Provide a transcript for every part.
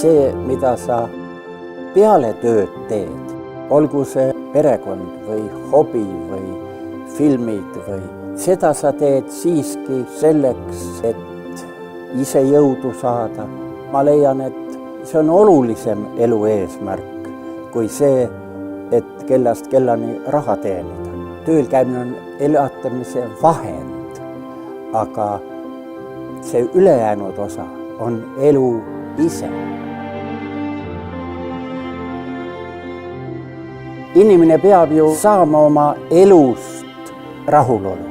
see, mida sa peale tööd teed, olgu see perekond või hobi või filmid või seda sa teed siiski selleks, et ise jõudu saada. Ma leian, et see on olulisem elu eesmärk kui see, et kellast kellani raha teenida. Tööl käimine on elatamise vahend, aga see ülejäänud osa on elu ise. Inimene peab ju saama oma elust rahulolu,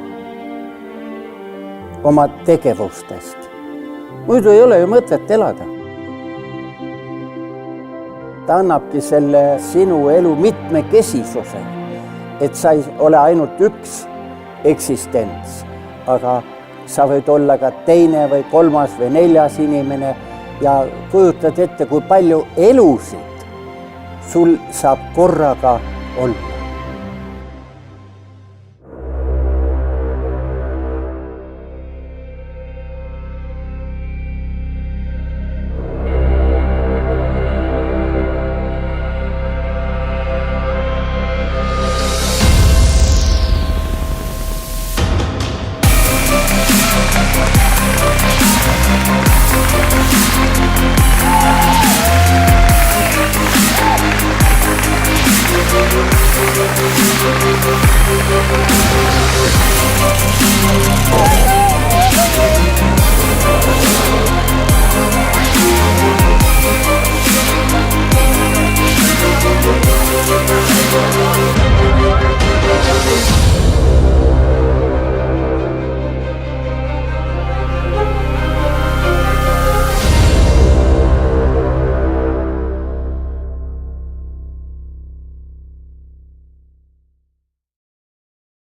oma tegevustest. Muidu ei ole ju mõtet elada. Ta annabki selle sinu elu mitmekesisuse, et sa ei ole ainult üks eksistents, aga sa võid olla ka teine või kolmas või neljas inimene ja kujutad ette, kui palju elusid sul saab korraga olla.